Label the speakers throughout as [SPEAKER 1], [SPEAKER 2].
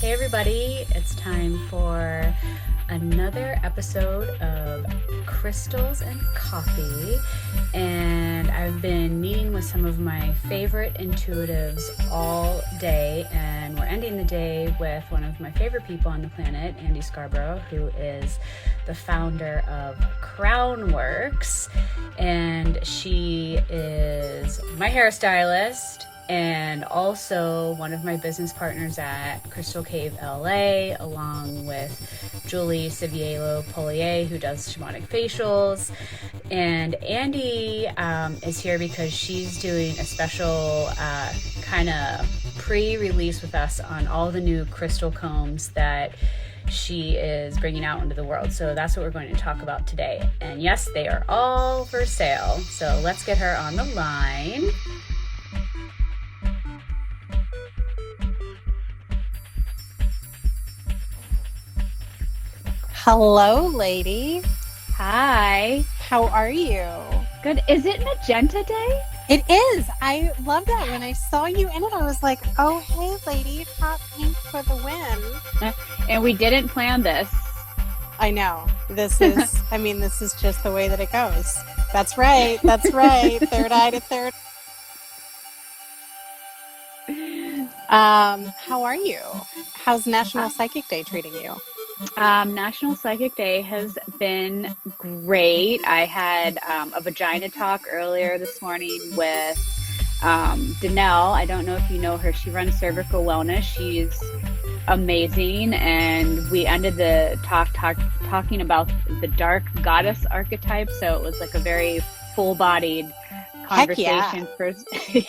[SPEAKER 1] Hey everybody, it's time for another episode of Crystals and Coffee, and I've been meeting with some of my favorite intuitives all day, and we're ending the day with one of my favorite people on the planet, Andi Scarbrough, who is the founder of Crown Works, and she is my hairstylist and also one of my business partners at Crystal Cave LA, along with Julie Civiello Polier, who does shamanic facials. And Andi is here because she's doing a special kind of pre-release with us on all the new crystal combs that she is bringing out into the world. So that's what we're going to talk about today. And yes, they are all for sale. So let's get her on the line.
[SPEAKER 2] Hello, lady.
[SPEAKER 1] Hi.
[SPEAKER 2] How are you?
[SPEAKER 1] Good. Is it Magenta Day?
[SPEAKER 2] It is. I love that. When I saw you in it, I was like, oh, hey, lady, hot pink for the win.
[SPEAKER 1] And we didn't plan this.
[SPEAKER 2] I know. This is, this is just the way that it goes. That's right. That's right. Third eye to third. How are you? How's National Psychic Day treating you?
[SPEAKER 1] National Psychic Day has been great. I had a vagina talk earlier this morning with Danelle. I don't know if you know her. She runs Cervical Wellness. She's amazing. And we ended the talking about the dark goddess archetype. So it was like a very full-bodied conversation.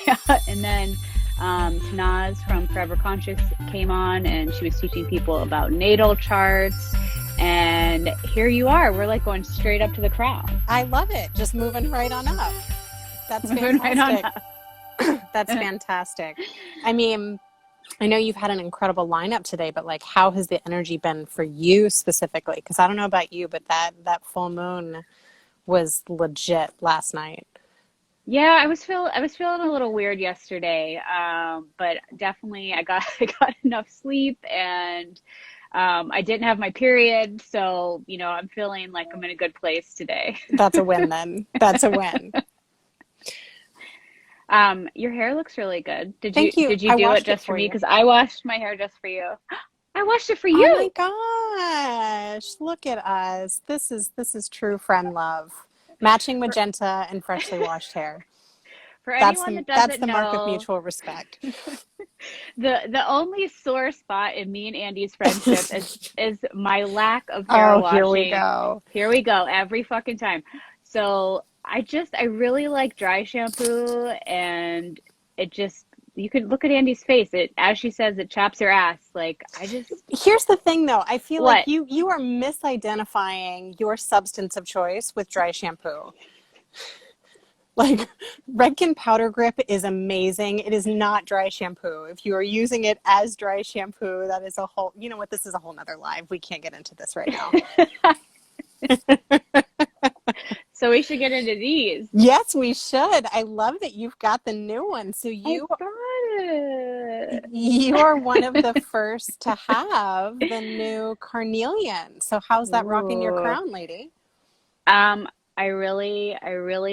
[SPEAKER 1] Yeah. And then Tanaz from Forever Conscious came on, and she was teaching people about natal charts, and here you are. We're like going straight up to the crown.
[SPEAKER 2] I love it. Just moving right on up. That's moving fantastic. Right on up. That's fantastic. I mean, I know you've had an incredible lineup today, but like, how has the energy been for you specifically? Because I don't know about you, but that full moon was legit last night.
[SPEAKER 1] Yeah, I was feeling a little weird yesterday, but definitely I got enough sleep, and I didn't have my period, so I'm feeling like I'm in a good place today.
[SPEAKER 2] That's a win then. That's a win.
[SPEAKER 1] Your hair looks really good.
[SPEAKER 2] Thank you.
[SPEAKER 1] Did you do it just for me? Because I washed my hair just for you. I washed it for you.
[SPEAKER 2] Oh my gosh! Look at us. This is true friend love. Matching magenta and freshly washed hair.
[SPEAKER 1] For anyone that doesn't
[SPEAKER 2] that's the
[SPEAKER 1] know,
[SPEAKER 2] mark of mutual respect.
[SPEAKER 1] The only sore spot in me and Andi's friendship is my lack of hair washing.
[SPEAKER 2] Here we go.
[SPEAKER 1] Here we go. Every fucking time. So I really like dry shampoo, and it just, you could look at Andi's face. It, as she says, it chaps her ass. Like,
[SPEAKER 2] Here's the thing, though. I feel like you are misidentifying your substance of choice with dry shampoo. Like, Redken Powder Grip is amazing. It is not dry shampoo. If you are using it as dry shampoo, that is a whole, you know what? This is a whole nother live. We can't get into this right now.
[SPEAKER 1] So we should get into these.
[SPEAKER 2] Yes, we should. I love that you've got the new one. So you are one of the first to have the new carnelian. So how's that rocking your crown, lady?
[SPEAKER 1] I really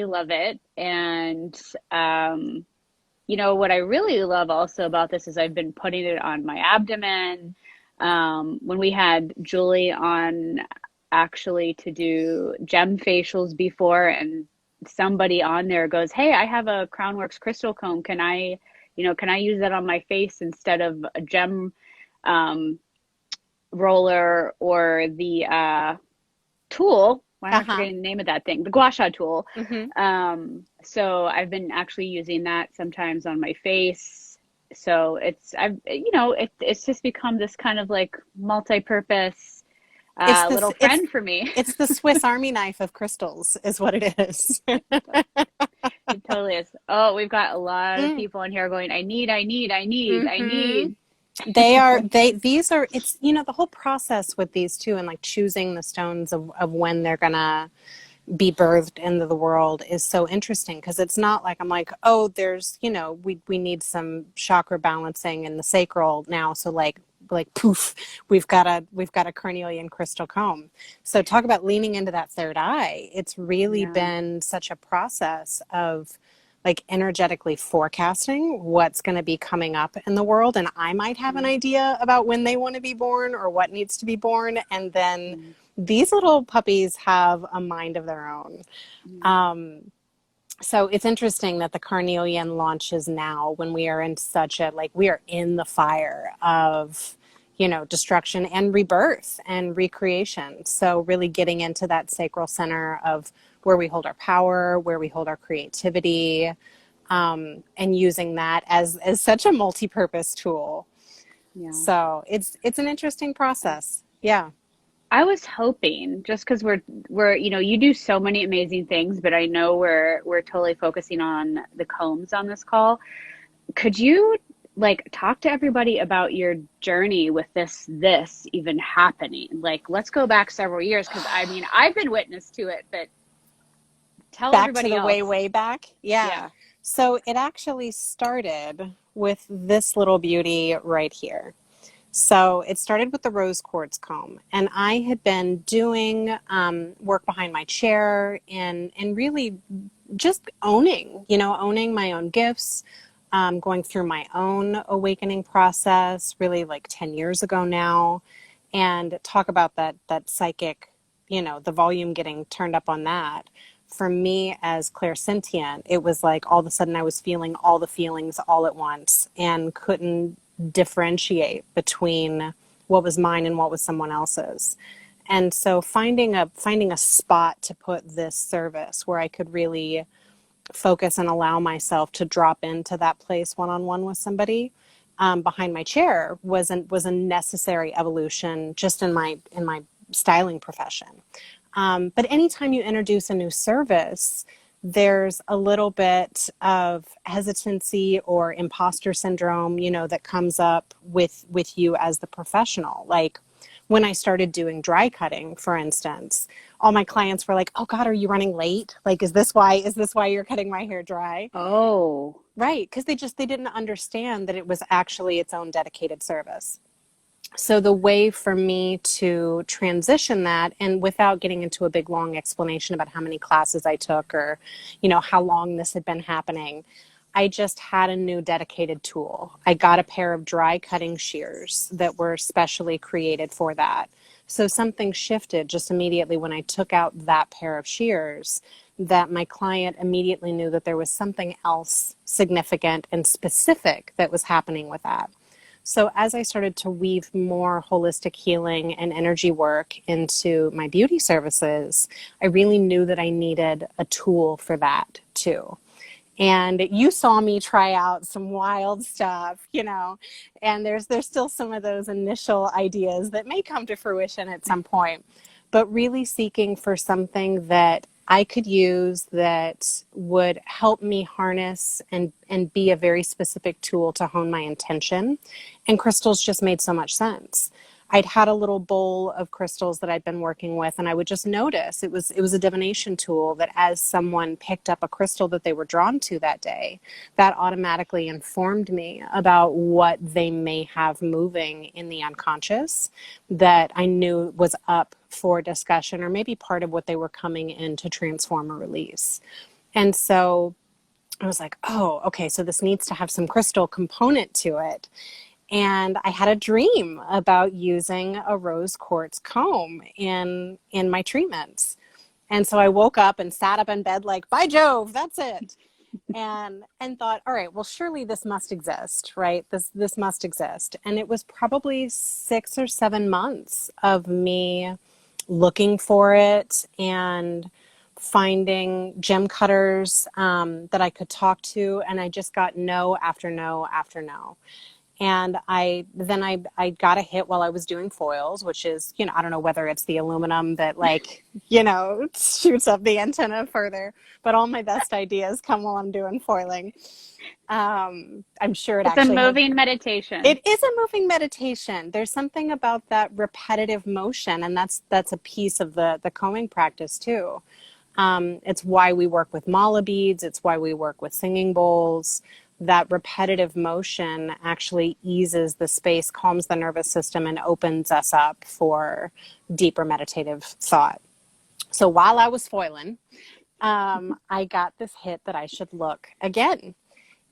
[SPEAKER 1] love it. And, what I really love also about this is I've been putting it on my abdomen. When we had Julie on actually to do gem facials before, and somebody on there goes, hey, I have a Crownworks crystal comb. Can I use that on my face instead of a gem roller or the tool? I'm forgetting the name of that thing, the gua sha tool. Mm-hmm. So I've been actually using that sometimes on my face. So it's just become this kind of like multi-purpose little friend for me.
[SPEAKER 2] It's the Swiss Army knife of crystals is what it is.
[SPEAKER 1] It totally is. Oh, we've got a lot of people in here going, I need.
[SPEAKER 2] It's the whole process with these too, and like choosing the stones of when they're gonna be birthed into the world is so interesting, because it's not like I'm like, oh, there's, we need some chakra balancing in the sacral now, so like poof, we've got a carnelian crystal comb. So talk about leaning into that third eye. It's really been such a process of like energetically forecasting what's going to be coming up in the world, and I might have an idea about when they want to be born or what needs to be born, and then these little puppies have a mind of their own. So it's interesting that the carnelian launches now when we are in such a, like, we are in the fire of, destruction and rebirth and recreation. So really getting into that sacral center of where we hold our power, where we hold our creativity, and using that as such a multi-purpose tool. Yeah. So it's an interesting process. Yeah.
[SPEAKER 3] I was hoping, just because we're you do so many amazing things, but I know we're totally focusing on the combs on this call. Could you like talk to everybody about your journey with this even happening? Like, let's go back several years, because I mean, I've been witness to it, but tell
[SPEAKER 2] back
[SPEAKER 3] everybody
[SPEAKER 2] to the
[SPEAKER 3] else.
[SPEAKER 2] way back. Yeah. So it actually started with this little beauty right here. So it started with the rose quartz comb, and I had been doing work behind my chair and really just owning my own gifts, going through my own awakening process, really like 10 years ago now, and talk about that psychic, the volume getting turned up on that. For me as clairsentient, it was like all of a sudden I was feeling all the feelings all at once and couldn't differentiate between what was mine and what was someone else's. And so finding a spot to put this service where I could really focus and allow myself to drop into that place one-on-one with somebody behind my chair was a necessary evolution just in my styling profession. But anytime you introduce a new service, there's a little bit of hesitancy or imposter syndrome, that comes up with you as the professional. Like when I started doing dry cutting, for instance, all my clients were like, "Oh God, are you running late? Like, is this why you're cutting my hair dry?"
[SPEAKER 3] Oh,
[SPEAKER 2] right. Because they didn't understand that it was actually its own dedicated service. So the way for me to transition that, and without getting into a big long explanation about how many classes I took or, how long this had been happening, I just had a new dedicated tool. I got a pair of dry cutting shears that were specially created for that. So something shifted just immediately when I took out that pair of shears, that my client immediately knew that there was something else significant and specific that was happening with that. So as I started to weave more holistic healing and energy work into my beauty services, I really knew that I needed a tool for that too. And you saw me try out some wild stuff, and there's still some of those initial ideas that may come to fruition at some point, but really seeking for something that I could use that would help me harness and be a very specific tool to hone my intention. And crystals just made so much sense. I'd had a little bowl of crystals that I'd been working with, and I would just notice it was a divination tool that as someone picked up a crystal that they were drawn to that day, that automatically informed me about what they may have moving in the unconscious that I knew was up for discussion, or maybe part of what they were coming in to transform or release. And so I was like, oh, okay, so this needs to have some crystal component to it. And I had a dream about using a rose quartz comb in my treatments. And so I woke up and sat up in bed like, by Jove, that's it. And thought, all right, well, surely this must exist, right? This must exist. And it was probably 6 or 7 months of me looking for it and finding gem cutters that I could talk to. And I just got no after no after no. And I got a hit while I was doing foils, which is, I don't know whether it's the aluminum that shoots up the antenna further, but all my best ideas come while I'm doing foiling. I'm sure it's
[SPEAKER 3] a moving meditation.
[SPEAKER 2] It is a moving meditation. There's something about that repetitive motion, and that's a piece of the combing practice too. It's why we work with mala beads. It's why we work with singing bowls. That repetitive motion actually eases the space, calms the nervous system, and opens us up for deeper meditative thought. So while I was foiling, I got this hit that I should look again.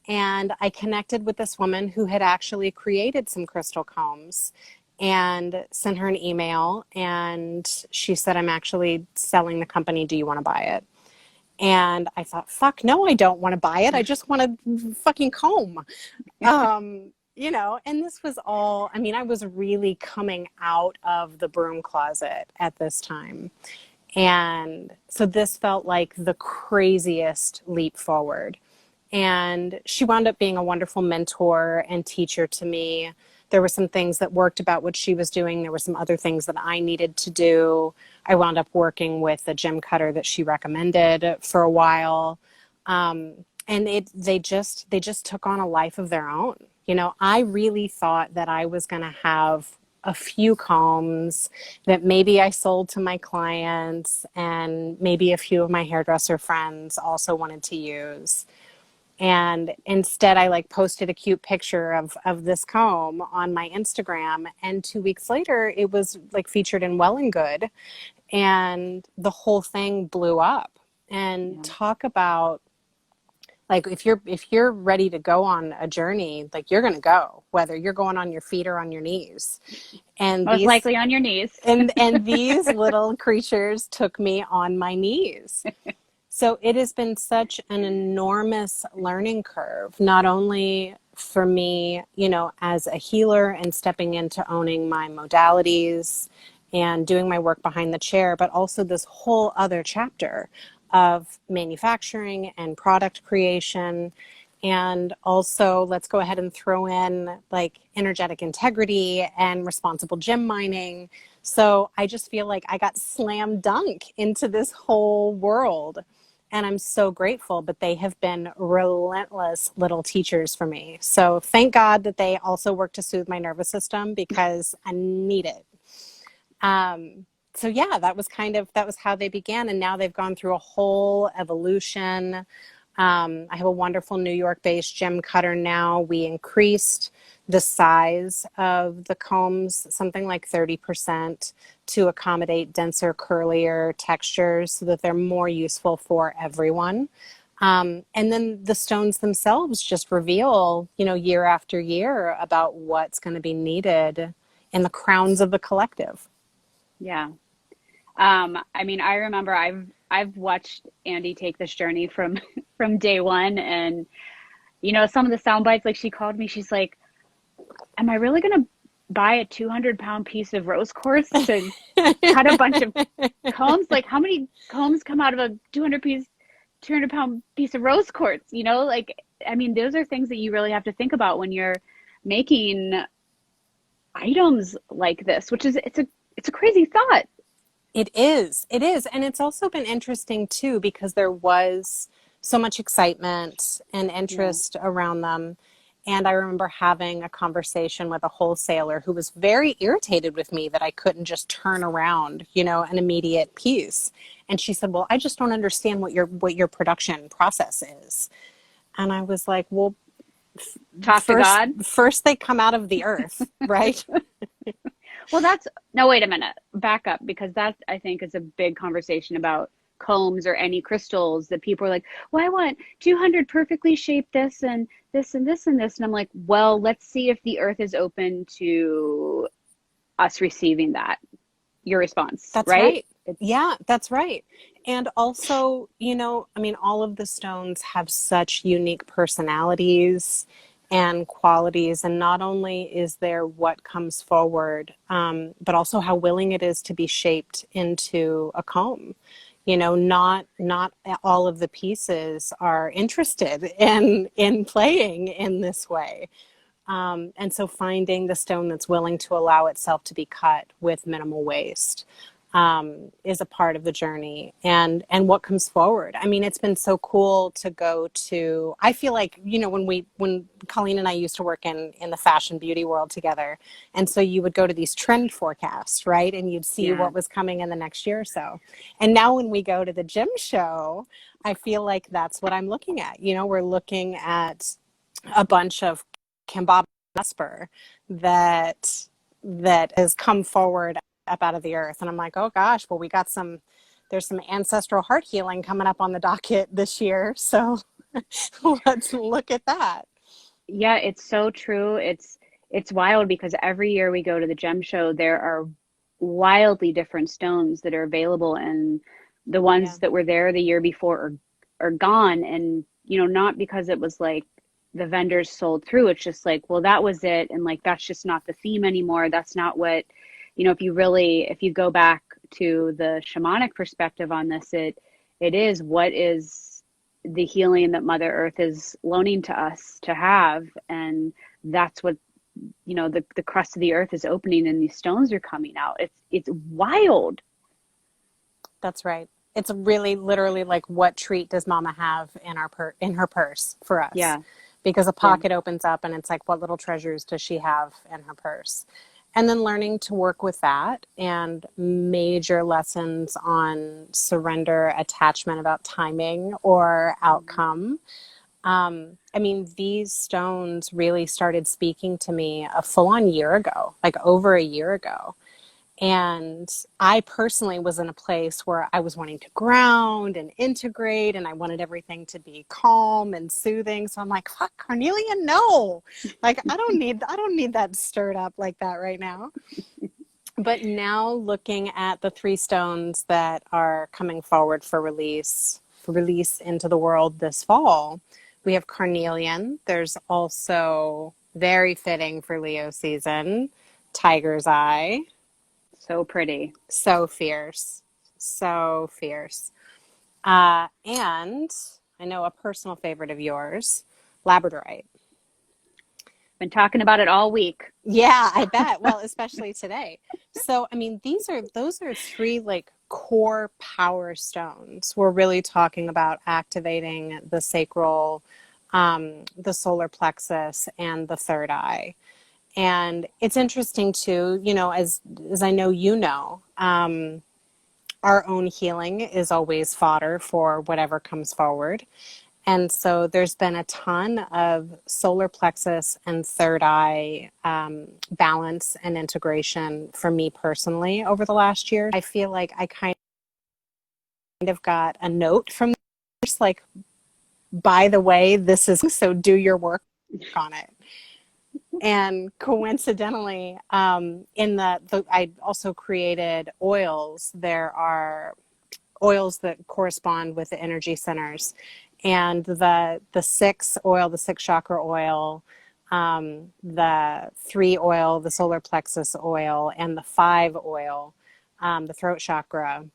[SPEAKER 2] And I connected with this woman who had actually created some crystal combs and sent her an email. And she said, I'm actually selling the company. Do you want to buy it? And I thought, fuck, no, I don't want to buy it. I just want a fucking comb. You know, and this was all, I mean, I was really coming out of the broom closet at this time. And so this felt like the craziest leap forward. And she wound up being a wonderful mentor and teacher to me. There were some things that worked about what she was doing. There were some other things that I needed to do. I wound up working with a gem cutter that she recommended for a while. And they just took on a life of their own. You know, I really thought that I was going to have a few combs that maybe I sold to my clients, and maybe a few of my hairdresser friends also wanted to use. And instead I like posted a cute picture of this comb on my Instagram, and 2 weeks later it was like featured in Well and Good, and the whole thing blew up. And talk about, like, if you're ready to go on a journey, like, you're going to go, whether you're going on your feet or on your knees. And
[SPEAKER 3] most likely on your knees.
[SPEAKER 2] and these little creatures took me on my knees. So it has been such an enormous learning curve, not only for me, you know, as a healer and stepping into owning my modalities and doing my work behind the chair, but also this whole other chapter of manufacturing and product creation. And also, let's go ahead and throw in like energetic integrity and responsible gem mining. So I just feel like I got slam dunk into this whole world. And I'm so grateful, but they have been relentless little teachers for me. So thank God that they also work to soothe my nervous system, because I need it. So yeah, that was how they began. And now they've gone through a whole evolution. I have a wonderful New York-based gem cutter now. We increased the size of the combs something like 30% to accommodate denser, curlier textures so that they're more useful for everyone. And then the stones themselves just reveal, you know, year after year about what's going to be needed in the crowns of the collective.
[SPEAKER 3] Yeah. I mean, I remember I've watched Andi take this journey from day one, and you know, some of the sound bites, like she called me, she's like, am I really going to buy a 200-pound piece of rose quartz to cut a bunch of combs? Like, how many combs come out of a 200-pound piece of rose quartz? You know, like, I mean, those are things that you really have to think about when you're making items like this, which is, it's a crazy thought.
[SPEAKER 2] It is. And it's also been interesting too, because there was so much excitement and interest around them. And I remember having a conversation with a wholesaler who was very irritated with me that I couldn't just turn around, you know, an immediate piece. And she said, well, I just don't understand what your production process is. And I was like, well,
[SPEAKER 3] talk to God.
[SPEAKER 2] First they come out of the earth, right?
[SPEAKER 3] Well, no, wait a minute, back up, because that, I think, is a big conversation about combs or any crystals, that people are like, well, I want 200 perfectly shaped this and this and this and this. And I'm like, well, let's see if the earth is open to us receiving that. Your response.
[SPEAKER 2] That's right. Yeah, that's right. And also, you know, I mean, all of the stones have such unique personalities and qualities. And not only is there what comes forward, but also how willing it is to be shaped into a comb. You know, not all of the pieces are interested in playing in this way. And so finding the stone that's willing to allow itself to be cut with minimal waste. is a part of the journey, and what comes forward. I mean, it's been so cool to go to, I feel like, when Colleen and I used to work in the fashion beauty world together, and so you would go to these trend forecasts, right? And you'd see what was coming in the next year or so. And now when we go to the gym show, I feel like that's what I'm looking at. We're looking at a bunch of Kambaba Esper that has come forward up out of the earth. And I'm like, oh gosh, well, there's some ancestral heart healing coming up on the docket this year. So let's look at that.
[SPEAKER 3] Yeah, it's so true. It's wild because every year we go to the gem show, there are wildly different stones that are available, and the ones that were there the year before are gone. And, not because it was like the vendors sold through. It's just like, well, that was it. And like, that's just not the theme anymore. That's not what, if you go back to the shamanic perspective on this, it is what is the healing that Mother Earth is loaning to us to have. And that's what, the crust of the earth is opening and these stones are coming out. It's wild.
[SPEAKER 2] That's right. It's really literally like, what treat does Mama have in her purse for us?
[SPEAKER 3] Yeah.
[SPEAKER 2] Because a pocket opens up and it's like, what little treasures does she have in her purse? And then learning to work with that, and major lessons on surrender, attachment, about timing or outcome. I mean, these stones really started speaking to me a full-on year ago, like over a year ago. And I personally was in a place where I was wanting to ground and integrate, and I wanted everything to be calm and soothing. So I'm like, fuck, carnelian, no. Like, I don't need that stirred up like that right now. But now, looking at the 3 stones that are coming forward for release into the world this fall, we have carnelian. There's also, very fitting for Leo season, tiger's eye.
[SPEAKER 3] So pretty.
[SPEAKER 2] So fierce. So fierce. And I know a personal favorite of yours, labradorite.
[SPEAKER 3] Been talking about it all week.
[SPEAKER 2] Yeah, I bet. Well, especially today. So, I mean, those are 3 like core power stones. We're really talking about activating the sacral, the solar plexus, and the third eye. And it's interesting too, as I know, our own healing is always fodder for whatever comes forward. And so there's been a ton of solar plexus and third eye balance and integration for me personally over the last year. I feel like I kind of got a note from this, like, by the way, this is, so do your work on it. And coincidentally, I also created oils. There are oils that correspond with the energy centers, and the 6 oil, the 6 chakra oil, the 3 oil, the solar plexus oil, and the 5 oil, the throat chakra,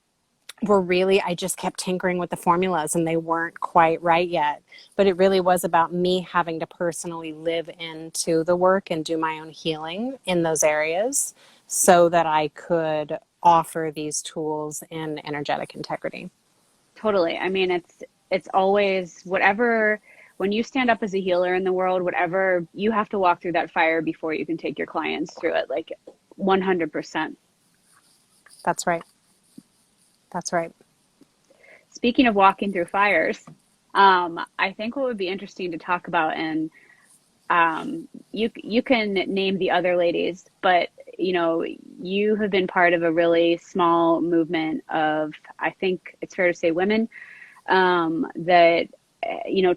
[SPEAKER 2] were really, I just kept tinkering with the formulas and they weren't quite right yet. But it really was about me having to personally live into the work and do my own healing in those areas so that I could offer these tools in energetic integrity.
[SPEAKER 3] Totally. I mean, it's always whatever, when you stand up as a healer in the world, whatever, you have to walk through that fire before you can take your clients through it, like 100%.
[SPEAKER 2] That's right. That's right.
[SPEAKER 3] Speaking of walking through fires, I think what would be interesting to talk about, and you can name the other ladies, but you have been part of a really small movement of, I think it's fair to say, women that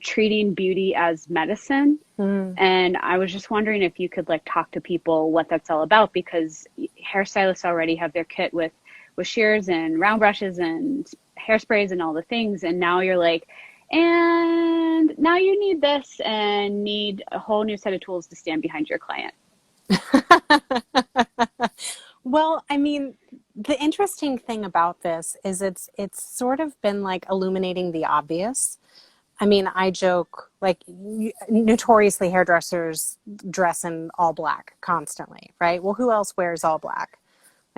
[SPEAKER 3] treating beauty as medicine. And I was just wondering if you could talk to people what that's all about, because hairstylists already have their kit with shears and round brushes and hairsprays and all the things, and now you're like, and now you need this and need a whole new set of tools to stand behind your client.
[SPEAKER 2] Well, I mean, the interesting thing about this is it's sort of been like illuminating the obvious. I mean, I joke, notoriously hairdressers dress in all black constantly, right? Well, who else wears all black?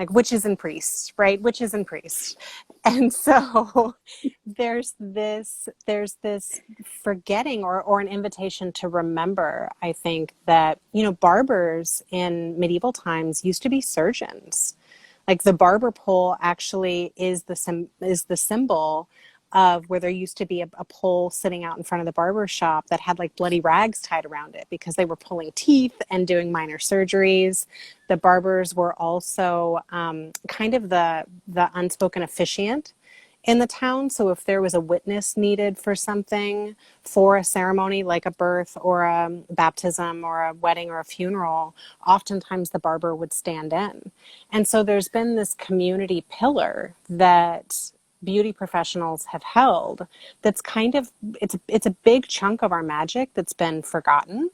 [SPEAKER 2] like witches and priests, right? Witches and priests. And so there's this forgetting or an invitation to remember, I think, that, you know, barbers in medieval times used to be surgeons. Like the barber pole actually is the symbol of where there used to be a pole sitting out in front of the barber shop that had like bloody rags tied around it because they were pulling teeth and doing minor surgeries. The barbers were also kind of the unspoken officiant in the town. So if there was a witness needed for something, for a ceremony like a birth or a baptism or a wedding or a funeral, oftentimes the barber would stand in. And so there's been this community pillar that beauty professionals have held that's kind of, it's a big chunk of our magic that's been forgotten.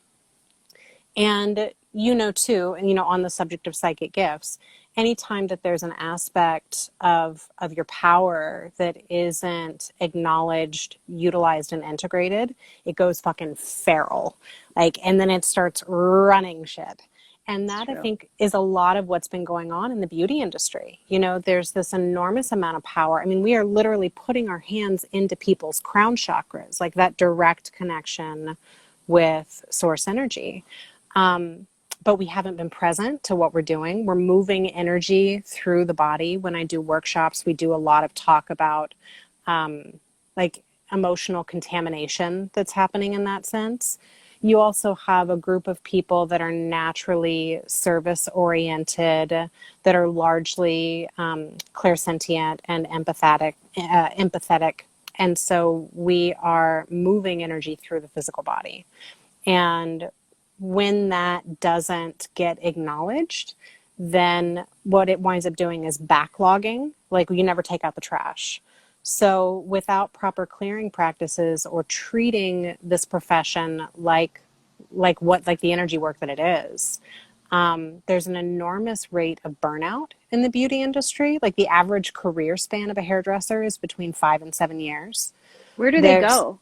[SPEAKER 2] And you know too, and you know, on the subject of psychic gifts, anytime that there's an aspect of your power that isn't acknowledged, utilized, and integrated, it goes fucking feral. Like, and then it starts running shit. And that, I think, is a lot of what's been going on in the beauty industry. You know, there's this enormous amount of power. I mean, we are literally putting our hands into people's crown chakras, like that direct connection with source energy. But we haven't been present to what we're doing. We're moving energy through the body. When I do workshops, we do a lot of talk about like emotional contamination that's happening in that sense. You also have a group of people that are naturally service-oriented, that are largely clairsentient and empathetic. And so we are moving energy through the physical body. And when that doesn't get acknowledged, then what it winds up doing is backlogging, like you never take out the trash. So without proper clearing practices or treating this profession like the energy work that it is, there's an enormous rate of burnout in the beauty industry. Like the average career span of a hairdresser is between 5 and 7 years.
[SPEAKER 3] Where do they go?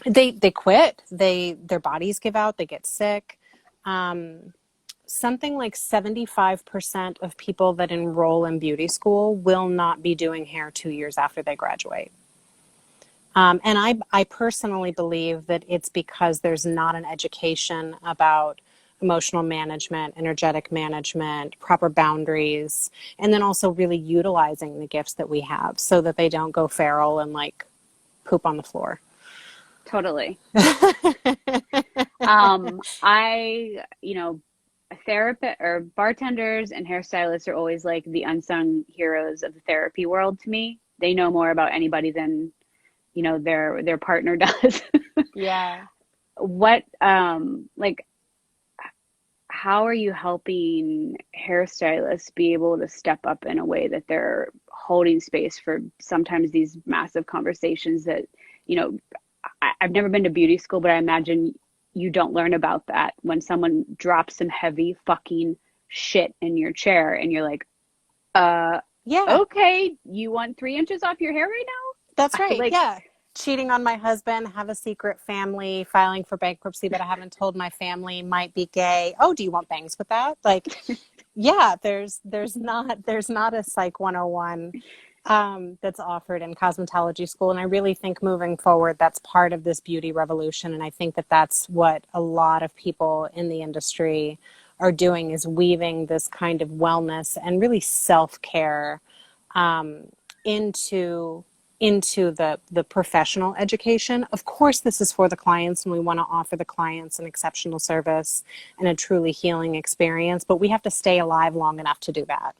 [SPEAKER 2] They quit. Their bodies give out. They get sick. Something like 75% of people that enroll in beauty school will not be doing hair 2 years after they graduate. And I personally believe that it's because there's not an education about emotional management, energetic management, proper boundaries, and then also really utilizing the gifts that we have so that they don't go feral and like poop on the floor.
[SPEAKER 3] Totally. You know, therapist or bartenders and hairstylists are always like the unsung heroes of the therapy world to me. They know more about anybody than, you know, their partner does.
[SPEAKER 2] Yeah.
[SPEAKER 3] What, like, how are you helping hairstylists be able to step up in a way that they're holding space for sometimes these massive conversations that, you know, I've never been to beauty school, but I imagine you don't learn about that when someone drops some heavy fucking shit in your chair and you're like, yeah, okay, you want 3 inches off your hair right now?
[SPEAKER 2] That's right.
[SPEAKER 3] Like,
[SPEAKER 2] yeah. Cheating on my husband, have a secret family, filing for bankruptcy that I haven't told my family, might be gay. Oh, do you want bangs with that? Like, yeah, there's not a Psych 101 that's offered in cosmetology school. And I really think moving forward, that's part of this beauty revolution. And I think that that's what a lot of people in the industry are doing, is weaving this kind of wellness and really self-care into the professional education. Of course, this is for the clients, and we want to offer the clients an exceptional service and a truly healing experience, but we have to stay alive long enough to do that.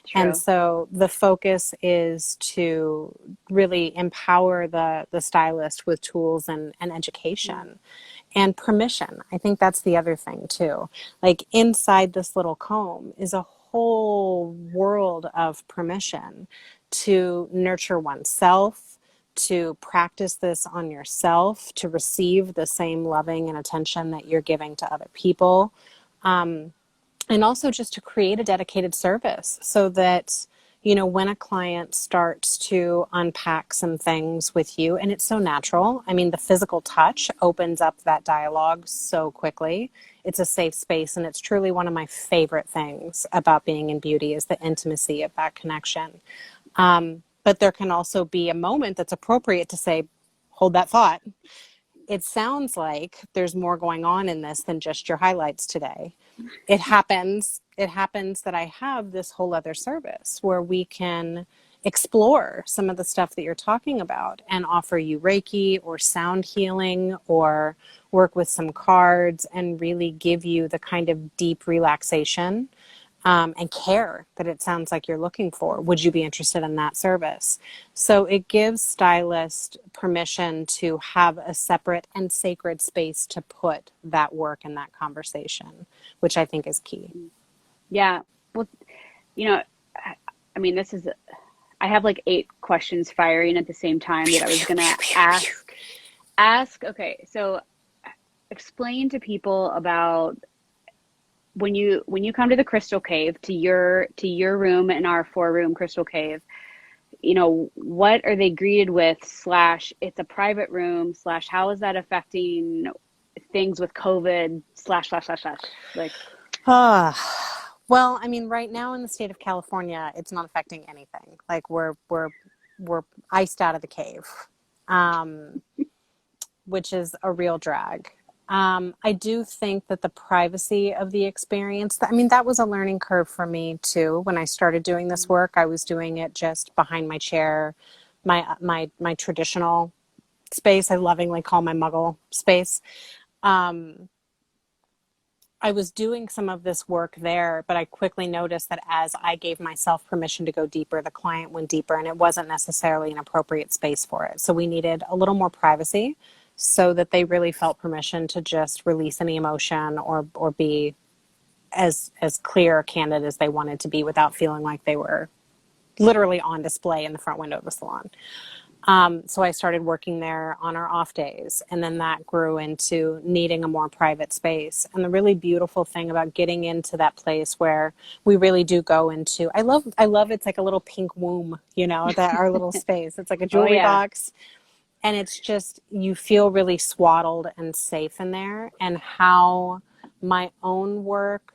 [SPEAKER 2] True. And so the focus is to really empower the stylist with tools and education and permission. I think that's the other thing too. Like inside this little comb is a whole world of permission to nurture oneself, to practice this on yourself, to receive the same loving and attention that you're giving to other people. And also just to create a dedicated service so that, when a client starts to unpack some things with you, and it's so natural. I mean, the physical touch opens up that dialogue so quickly. It's a safe space, and it's truly one of my favorite things about being in beauty is the intimacy of that connection. But there can also be a moment that's appropriate to say, hold that thought. It sounds like there's more going on in this than just your highlights today. It happens that I have this whole other service where we can explore some of the stuff that you're talking about and offer you Reiki or sound healing or work with some cards and really give you the kind of deep relaxation and care that it sounds like you're looking for. Would you be interested in that service? So it gives stylists permission to have a separate and sacred space to put that work in that conversation, which I think is key.
[SPEAKER 3] Yeah. Well, I mean, I have like 8 questions firing at the same time that I was going to ask. Okay. So explain to people about when you come to the Crystal Cave, to your room in our 4-room Crystal Cave, what are they greeted with, / it's a private room / how is that affecting things with COVID / like,
[SPEAKER 2] well, I mean, right now in the state of California, it's not affecting anything. Like we're iced out of the cave, which is a real drag. I do think that the privacy of the experience, that was a learning curve for me too. When I started doing this work, I was doing it just behind my chair, my traditional space. I lovingly call my muggle space. I was doing some of this work there, but I quickly noticed that as I gave myself permission to go deeper, the client went deeper, and it wasn't necessarily an appropriate space for it. So we needed a little more privacy so that they really felt permission to just release any emotion or be as clear or candid as they wanted to be without feeling like they were literally on display in the front window of the salon. So I started working there on our off days, and then that grew into needing a more private space. And the really beautiful thing about getting into that place where we really do go into, I love it's like a little pink womb, that our little space. It's like a jewelry box. And it's just, you feel really swaddled and safe in there. And how my own work,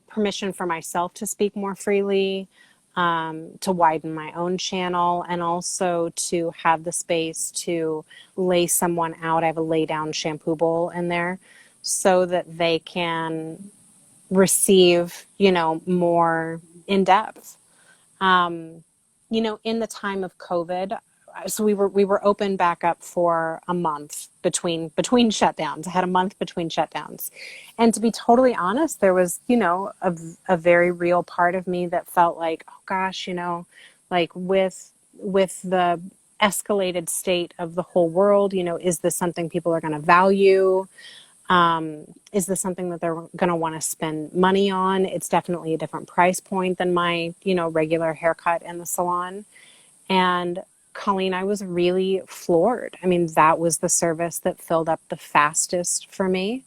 [SPEAKER 2] permission for myself to speak more freely, to widen my own channel, and also to have the space to lay someone out. I have a lay down shampoo bowl in there so that they can receive, more in depth. In the time of COVID, so we were open back up for a month between shutdowns. I had a month between shutdowns. And to be totally honest, there was, a very real part of me that felt like, oh gosh, like with the escalated state of the whole world, is this something people are going to value? Is this something that they're going to want to spend money on? It's definitely a different price point than my, regular haircut in the salon. And Colleen, I was really floored. That was the service that filled up the fastest for me.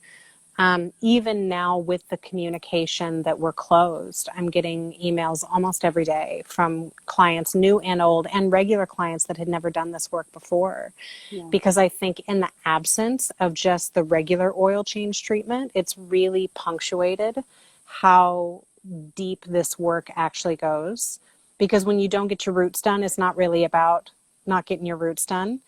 [SPEAKER 2] Even now with the communication that we're closed, I'm getting emails almost every day from clients, new and old, and regular clients that had never done this work before. Yeah. Because I think in the absence of just the regular oil change treatment, it's really punctuated how deep this work actually goes. Because when you don't get your roots done, it's not really about not getting your roots done.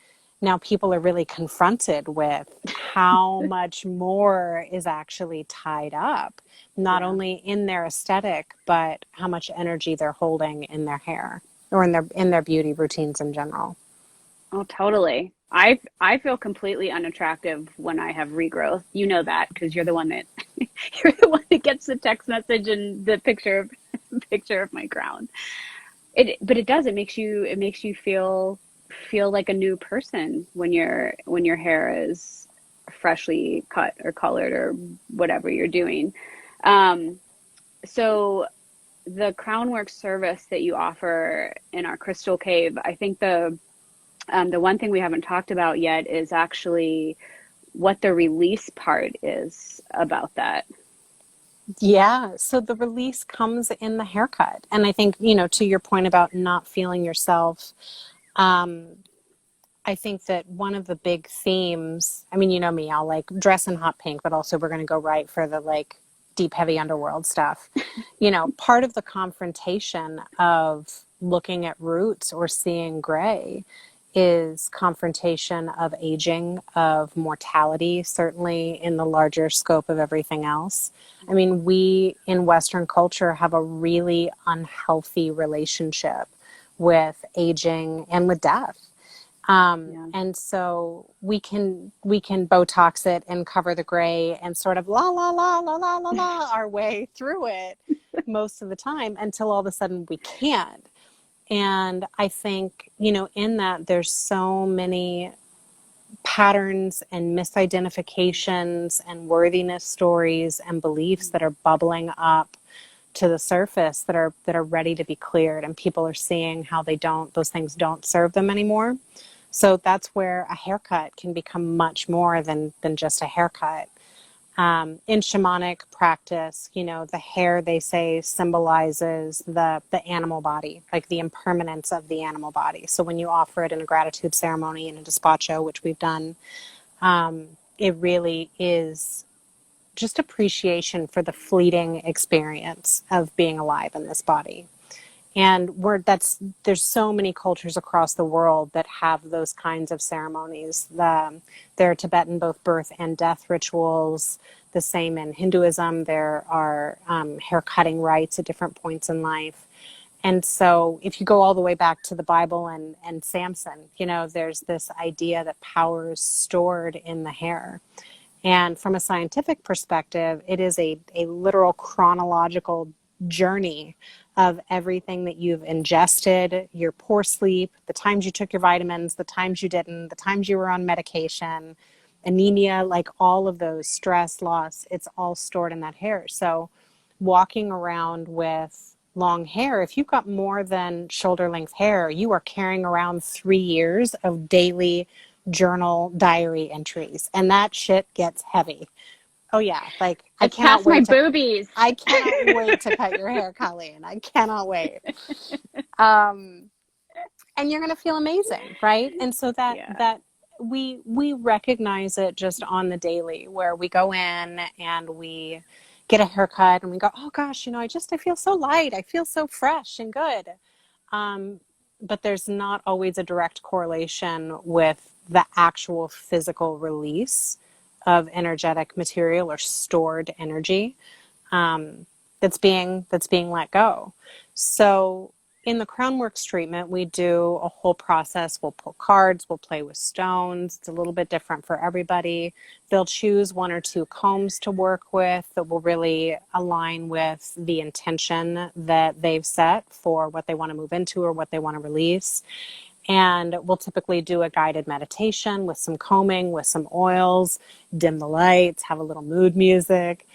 [SPEAKER 2] Now people are really confronted with how much more is actually tied up, not only in their aesthetic, but how much energy they're holding in their hair or in their beauty routines in general.
[SPEAKER 3] Oh, totally. I feel completely unattractive when I have regrowth. You know that because you're the one that gets the text message and the picture of my crown. But it does. It makes you feel like a new person when your hair is freshly cut or colored or whatever you're doing. So the crown work service that you offer in our Crystal Cave, I think the one thing we haven't talked about yet is actually what the release part is about that.
[SPEAKER 2] Yeah. So the release comes in the haircut. And I think, to your point about not feeling yourself, um, I think that one of the big themes, I mean, you know me, I'll like dress in hot pink, but also we're going to go right for the like deep, heavy underworld stuff. Part of the confrontation of looking at roots or seeing gray is confrontation of aging, of mortality, certainly in the larger scope of everything else. I mean, we in Western culture have a really unhealthy relationship with aging and with death. And so we can Botox it and cover the gray and sort of la la la la la la la our way through it most of the time until all of a sudden we can't. And I think, in that there's so many patterns and misidentifications and worthiness stories and beliefs that are bubbling up to the surface that are ready to be cleared, and people are seeing how those things don't serve them anymore. So that's where a haircut can become much more than just a haircut. In shamanic practice, the hair, they say, symbolizes the animal body, like the impermanence of the animal body. So when you offer it in a gratitude ceremony in a despacho, which we've done, it really is just appreciation for the fleeting experience of being alive in this body. And there's so many cultures across the world that have those kinds of ceremonies. There are Tibetan both birth and death rituals. The same in Hinduism. There are hair cutting rites at different points in life. And so if you go all the way back to the Bible and Samson, there's this idea that power is stored in the hair. And from a scientific perspective, it is a literal chronological journey of everything that you've ingested, your poor sleep, the times you took your vitamins, the times you didn't, the times you were on medication, anemia, like all of those, stress, loss, it's all stored in that hair. So walking around with long hair, if you've got more than shoulder length hair, you are carrying around 3 years of daily journal diary entries, and that shit gets heavy. Oh yeah, like
[SPEAKER 3] It's past my boobies.
[SPEAKER 2] I cannot wait to cut your hair, Colleen. I cannot wait. And you're gonna feel amazing, right? And so that we recognize it just on the daily, where we go in and we get a haircut and we go, oh gosh, I feel so light. I feel so fresh and good. But there's not always a direct correlation with the actual physical release of energetic material or stored energy that's being let go. So in the Crownworks treatment, we do a whole process. We'll pull cards, we'll play with stones. It's a little bit different for everybody. They'll choose 1 or 2 combs to work with that will really align with the intention that they've set for what they want to move into or what they want to release. And we'll typically do a guided meditation with some combing, with some oils, dim the lights, have a little mood music.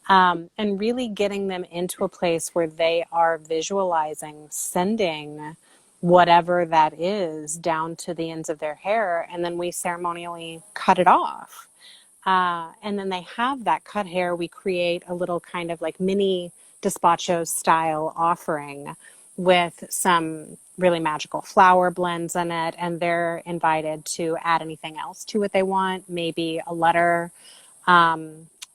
[SPEAKER 2] And really getting them into a place where they are visualizing, sending whatever that is down to the ends of their hair, and then we ceremonially cut it off. And then they have that cut hair. We create a little kind of like mini despacho style offering with some really magical flower blends in it, and they're invited to add anything else to it they want, maybe a letter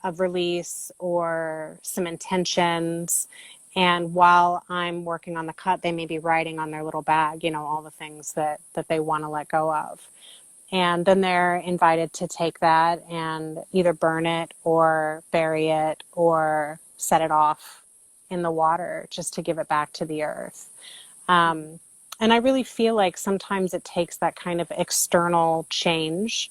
[SPEAKER 2] of release or some intentions. And while I'm working on the cut, they may be writing on their little bag, all the things that they want to let go of. And then they're invited to take that and either burn it or bury it or set it off in the water just to give it back to the earth. And I really feel like sometimes it takes that kind of external change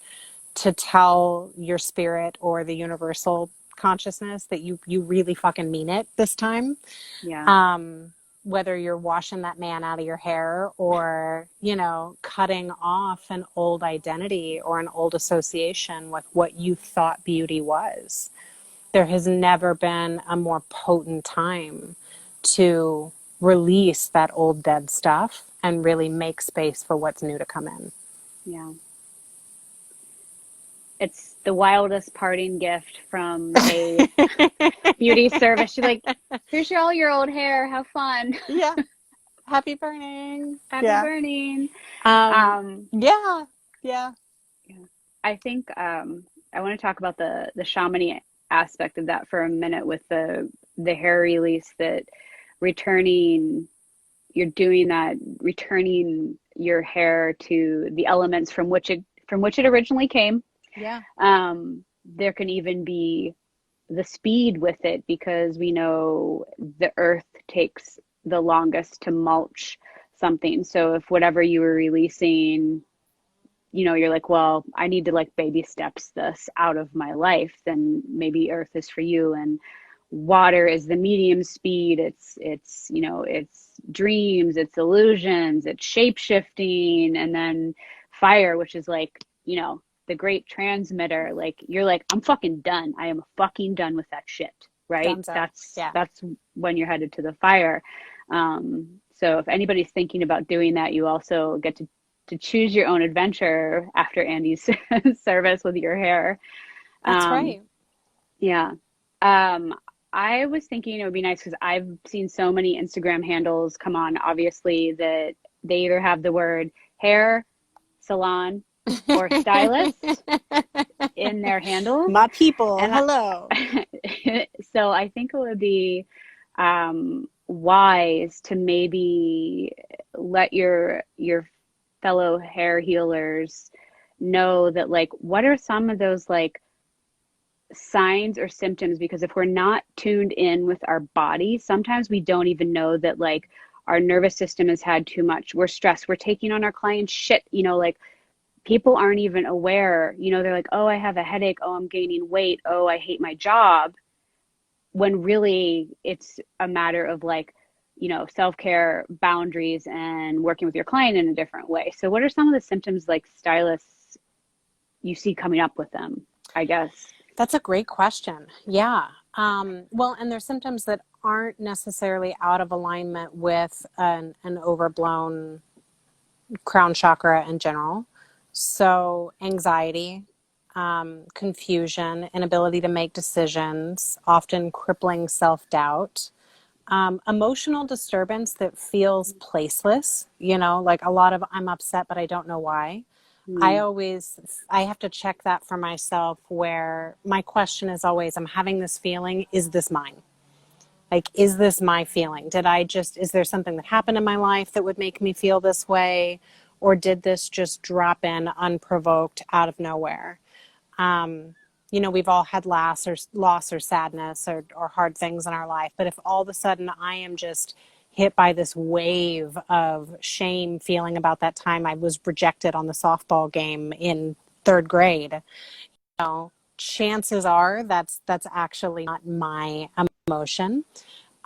[SPEAKER 2] to tell your spirit or the universal consciousness that you really fucking mean it this time.
[SPEAKER 3] Yeah.
[SPEAKER 2] Whether you're washing that man out of your hair or, cutting off an old identity or an old association with what you thought beauty was. There has never been a more potent time to release that old dead stuff and really make space for what's new to come in.
[SPEAKER 3] Yeah. the wildest parting gift from a beauty service. She's like, here's all your old hair. Have fun.
[SPEAKER 2] Yeah. Happy burning.
[SPEAKER 3] Happy
[SPEAKER 2] Yeah.
[SPEAKER 3] burning.
[SPEAKER 2] Um, yeah. Yeah.
[SPEAKER 3] I think I want to talk about the shamanic aspect of that for a minute with the hair release, that returning, you're doing that, returning your hair to the elements from which it originally came.
[SPEAKER 2] Yeah.
[SPEAKER 3] There can even be the speed with it, because we know the earth takes the longest to mulch something. So if whatever you were releasing, you're like, well, I need to like baby steps this out of my life, then maybe earth is for you. And water is the medium speed. It's dreams, it's illusions, it's shape shifting. And then fire, which is like, the great transmitter. Like, you're like, I'm fucking done. I am fucking done with that shit. Right. That's when you're headed to the fire. So if anybody's thinking about doing that, you also get to choose your own adventure after Andi's service with your hair.
[SPEAKER 2] That's right.
[SPEAKER 3] Yeah. I was thinking it would be nice, because I've seen so many Instagram handles come on, obviously, that they either have the word hair, salon, or stylist in their handles.
[SPEAKER 2] My people,
[SPEAKER 3] and
[SPEAKER 2] hello.
[SPEAKER 3] So I think it would be wise to maybe let your fellow hair healers know that, like, what are some of those like signs or symptoms, because if we're not tuned in with our body, sometimes we don't even know that, like, our nervous system has had too much, we're stressed, we're taking on our clients' shit, like, people aren't even aware, they're like, oh, I have a headache, oh, I'm gaining weight, oh, I hate my job, when really it's a matter of like, self-care, boundaries, and working with your client in a different way. So what are some of the symptoms like stylists you see coming up with them, I guess?
[SPEAKER 2] That's a great question. Yeah. Well, and there's symptoms that aren't necessarily out of alignment with an overblown crown chakra in general. So anxiety, confusion, inability to make decisions, often crippling self-doubt, emotional disturbance that feels placeless, like a lot of I'm upset, but I don't know why. I have to check that for myself, where my question is always, I'm having this feeling, is this mine? Like, is this my feeling? Is there something that happened in my life that would make me feel this way? Or did this just drop in unprovoked out of nowhere? We've all had loss or sadness or hard things in our life. But if all of a sudden I am just hit by this wave of shame feeling about that time I was rejected on the softball game in third grade, chances are that's actually not my emotion.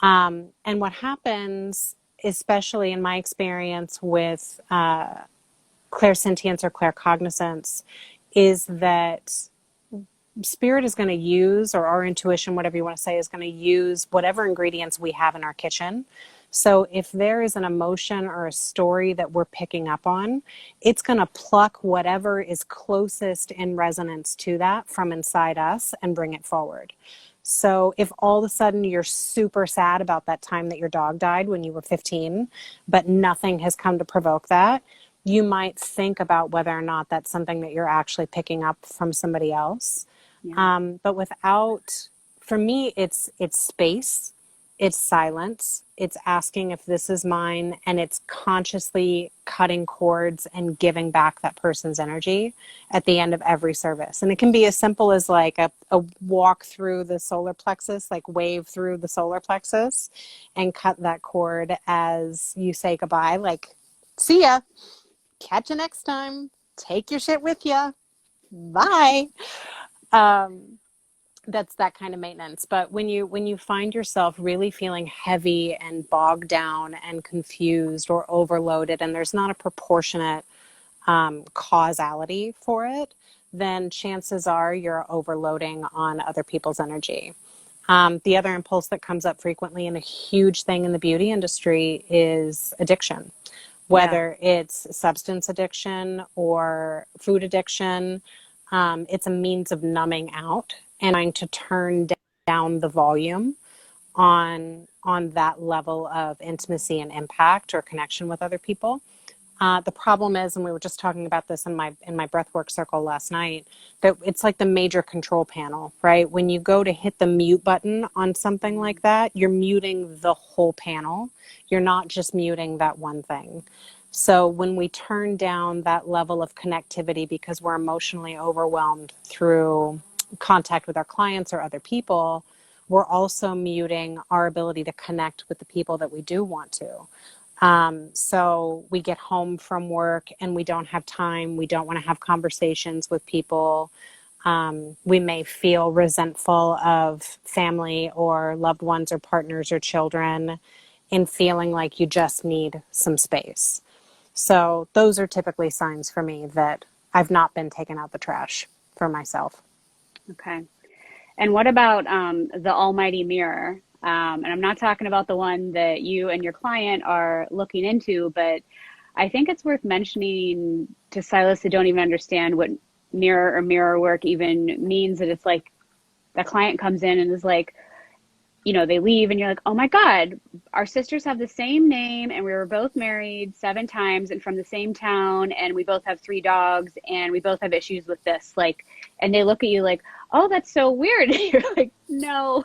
[SPEAKER 2] And what happens, especially in my experience with clairsentience or claircognizance, is that spirit is going to use, or our intuition, whatever you want to say, is going to use whatever ingredients we have in our kitchen. So if there is an emotion or a story that we're picking up on, it's going to pluck whatever is closest in resonance to that from inside us and bring it forward. So if all of a sudden you're super sad about that time that your dog died when you were 15, but nothing has come to provoke that, you might think about whether or not that's something that you're actually picking up from somebody else. Yeah. But for me, it's space, it's silence, it's asking if this is mine, and it's consciously cutting cords and giving back that person's energy at the end of every service. And it can be as simple as like a walk through the solar plexus, like wave through the solar plexus and cut that cord as you say goodbye, like, see ya, catch you next time, take your shit with ya, bye. That's that kind of maintenance. But when you find yourself really feeling heavy and bogged down and confused or overloaded, and there's not a proportionate causality for it, then chances are you're overloading on other people's energy. The other impulse that comes up frequently, and a huge thing in the beauty industry, is addiction. Whether it's substance addiction or food addiction, It's a means of numbing out and trying to turn down the volume on that level of intimacy and impact or connection with other people. The problem is, and we were just talking about this in my breathwork circle last night, that it's like the major control panel, right? When you go to hit the mute button on something like that, you're muting the whole panel. You're not just muting that one thing. So when we turn down that level of connectivity because we're emotionally overwhelmed through contact with our clients or other people, we're also muting our ability to connect with the people that we do want to. So we get home from work and we don't have time. We don't want to have conversations with people. We may feel resentful of family or loved ones or partners or children in feeling like you just need some space. So those are typically signs for me that I've not been taking out the trash for myself.
[SPEAKER 3] Okay. And what about the almighty mirror? And I'm not talking about the one that you and your client are looking into, but I think it's worth mentioning to stylists that don't even understand what mirror or mirror work even means, that it's like the client comes in and is like, you know, they leave and you're like, oh my God, our sisters have the same name and we were both married 7 times and from the same town and we both have 3 dogs and we both have issues with this. Like, and they look at you like, oh, that's so weird. You're like, no.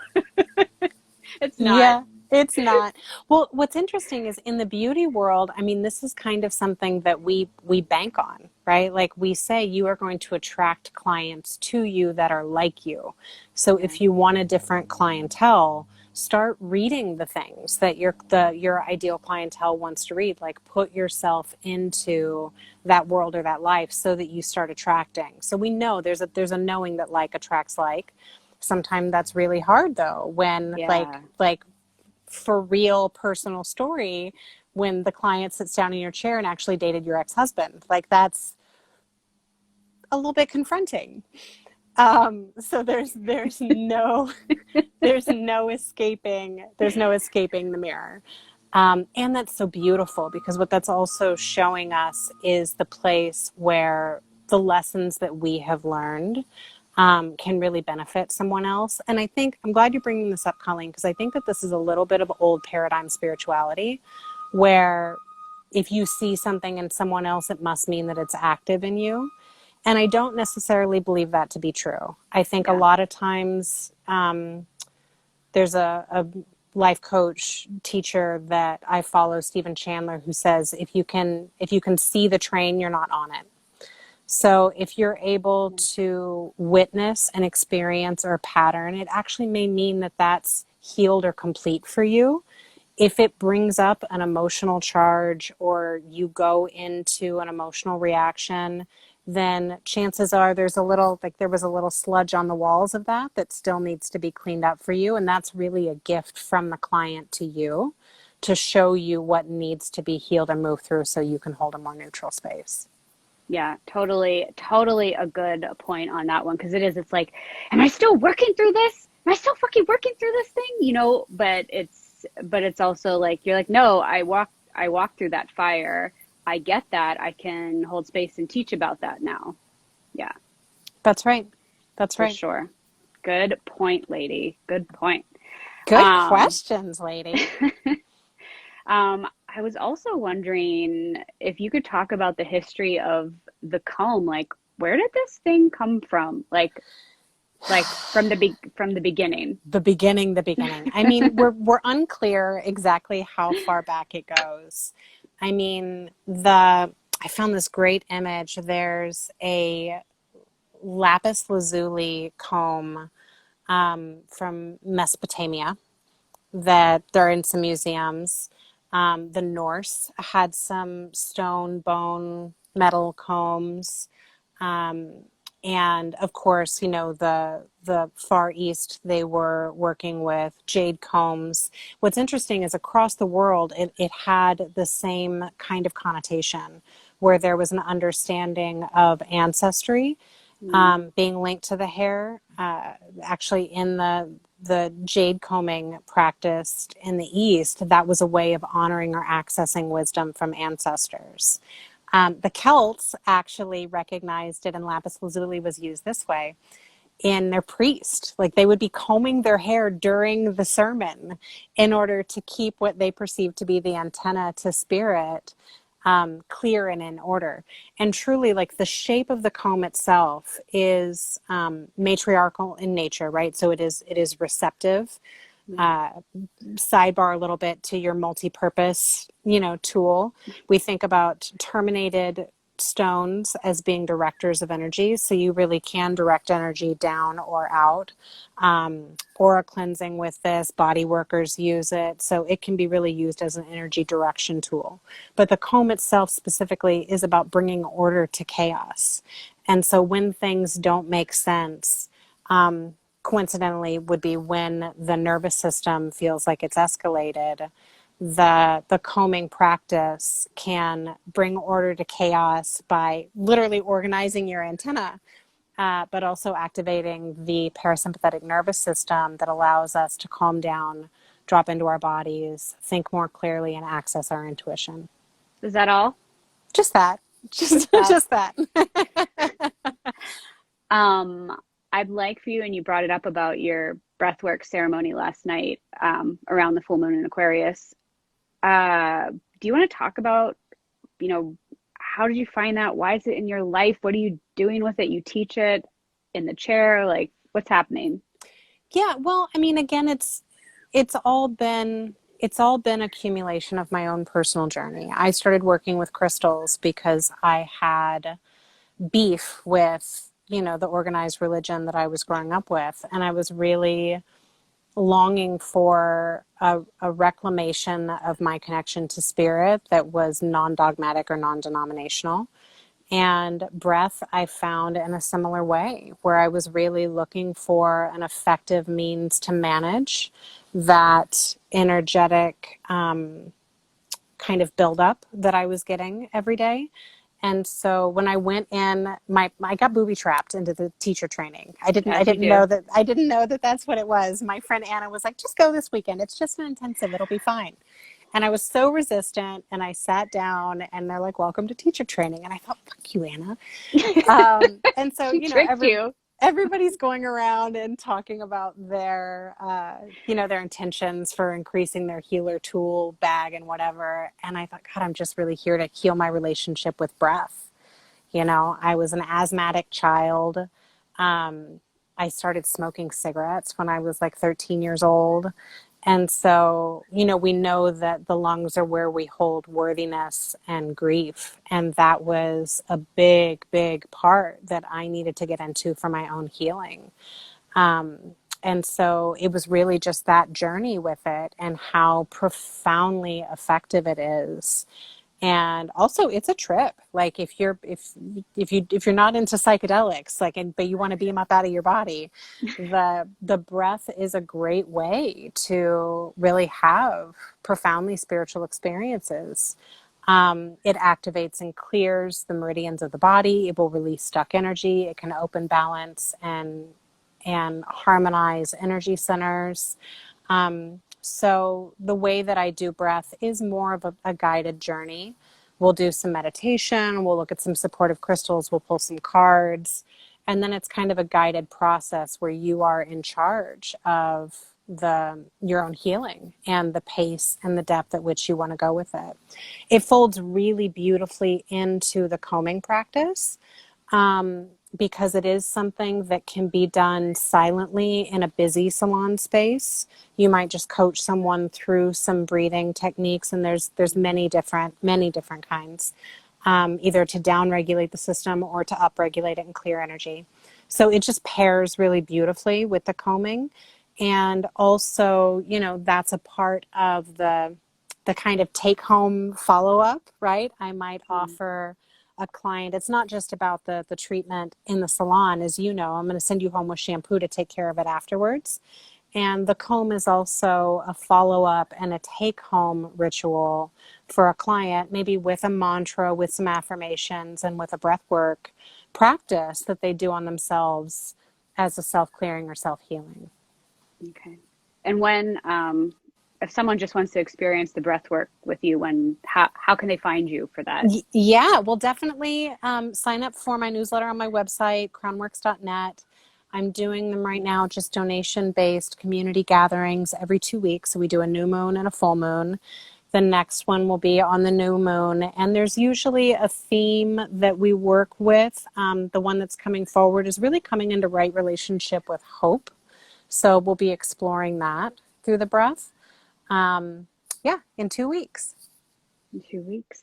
[SPEAKER 3] It's not.
[SPEAKER 2] Yeah, it's not. Well, what's interesting is in the beauty world, I mean, this is kind of something that we bank on, right? Like we say, you are going to attract clients to you that are like you. So if you want a different clientele, start reading the things that your ideal clientele wants to read. Like put yourself into that world or that life so that you start attracting. So we know there's a knowing that like attracts like. Sometimes that's really hard though, when like for real personal story, when the client sits down in your chair and actually dated your ex-husband, like that's a little bit confronting. So there's no escaping the mirror. And that's so beautiful because what that's also showing us is the place where the lessons that we have learned can really benefit someone else. And I think, I'm glad you're bringing this up, Colleen, because I think that this is a little bit of old paradigm spirituality, where if you see something in someone else, it must mean that it's active in you. And I don't necessarily believe that to be true. I think a lot of times there's a life coach teacher that I follow, Stephen Chandler, who says, if you can see the train, you're not on it. So if you're able to witness an experience or a pattern, it actually may mean that that's healed or complete for you. If it brings up an emotional charge or you go into an emotional reaction, then chances are there was a little sludge on the walls of that still needs to be cleaned up for you. And that's really a gift from the client to you to show you what needs to be healed and moved through so you can hold a more neutral space.
[SPEAKER 3] Yeah, totally a good point on that one. Because it's like, am I still working through this? Am I still fucking working through this thing? You know, but it's also like, you're like, no, I walked through that fire. I get that. I can hold space and teach about that now. Yeah.
[SPEAKER 2] That's right.
[SPEAKER 3] For sure. Good point, lady. Good point.
[SPEAKER 2] Good questions, lady.
[SPEAKER 3] I was also wondering if you could talk about the history of the comb. Like, where did this thing come from? Like from the beginning. The beginning. I mean, we're unclear exactly how far back it goes. I mean, I found this great image. There's a lapis lazuli comb from Mesopotamia that they're in some museums. The Norse had some stone, bone, metal combs. And of course, you know, the Far East, they were working with jade combs. What's interesting is across the world, it had the same kind of connotation where there was an understanding of ancestry being linked to the hair. Actually, in the jade combing practiced in the East, that was a way of honoring or accessing wisdom from ancestors.
[SPEAKER 2] The Celts actually recognized it, and lapis lazuli was used this way in their priest. Like they would be combing their hair during the sermon in order to keep what they perceived to be the antenna to spirit clear and in order. And truly, like the shape of the comb itself is matriarchal in nature, right? So it is receptive. Sidebar a little bit to your multi-purpose, tool. We think about terminated stones as being directors of energy. So you really can direct energy down or out. Aura cleansing with this, body workers use it. So it can be really used as an energy direction tool. But the comb itself specifically is about bringing order to chaos. And so when things don't make sense, coincidentally would be when the nervous system feels like it's escalated, the combing practice can bring order to chaos by literally organizing your antenna, but also activating the parasympathetic nervous system that allows us to calm down, drop into our bodies, think more clearly, and access our intuition.
[SPEAKER 3] Is that all?
[SPEAKER 2] Just that. Just that.
[SPEAKER 3] I'd like for you, and you brought it up about your breathwork ceremony last night around the full moon in Aquarius. Do you want to talk about, how did you find that? Why is it in your life? What are you doing with it? You teach it in the chair? Like, what's happening?
[SPEAKER 2] Yeah, well, I mean, again, it's all been accumulation of my own personal journey. I started working with crystals because I had beef with, the organized religion that I was growing up with. And I was really longing for a reclamation of my connection to spirit that was non-dogmatic or non-denominational. And breath I found in a similar way, where I was really looking for an effective means to manage that energetic kind of buildup that I was getting every day. And so when I went in, I got booby trapped into the teacher training. I didn't know that that's what it was. My friend Anna was like, just go this weekend. It's just an intensive. It'll be fine. And I was so resistant, and I sat down, and they're like, welcome to teacher training. And I thought, fuck you, Anna. And so, everybody's going around and talking about their, their intentions for increasing their healer tool bag and whatever. And I thought, God, I'm just really here to heal my relationship with breath. I was an asthmatic child. I started smoking cigarettes when I was like 13 years old. And so, we know that the lungs are where we hold worthiness and grief. And that was a big, big part that I needed to get into for my own healing. And so it was really just that journey with it and how profoundly effective it is. And also it's a trip. Like if you're not into psychedelics, but you want to beam up out of your body, the breath is a great way to really have profoundly spiritual experiences. It activates and clears the meridians of the body. It will release stuck energy. It can open, balance, and harmonize energy centers. So the way that I do breath is more of a guided journey. We'll do some meditation. We'll look at some supportive crystals. We'll pull some cards. And then it's kind of a guided process where you are in charge of your own healing and the pace and the depth at which you want to go with it. It folds really beautifully into the combing practice. Because it is something that can be done silently in a busy salon space. You might just coach someone through some breathing techniques, and there's many different kinds, either to down-regulate the system or to up-regulate it and clear energy. So it just pairs really beautifully with the combing. And also, that's a part of the kind of take-home follow-up, right? I might offer a client, it's not just about the treatment in the salon. As you know, I'm going to send you home with shampoo to take care of it afterwards. And the comb is also a follow-up and a take-home ritual for a client, maybe with a mantra, with some affirmations, and with a breathwork practice that they do on themselves as a self-clearing or self-healing.
[SPEAKER 3] Okay. And when if someone just wants to experience the breath work with you, how can they find you for that?
[SPEAKER 2] Yeah, well, definitely sign up for my newsletter on my website, crownworks.net. I'm doing them right now, just donation-based community gatherings every 2 weeks. So we do a new moon and a full moon. The next one will be on the new moon. And there's usually a theme that we work with. The one that's coming forward is really coming into right relationship with hope. So we'll be exploring that through the breath. In 2 weeks.
[SPEAKER 3] In 2 weeks.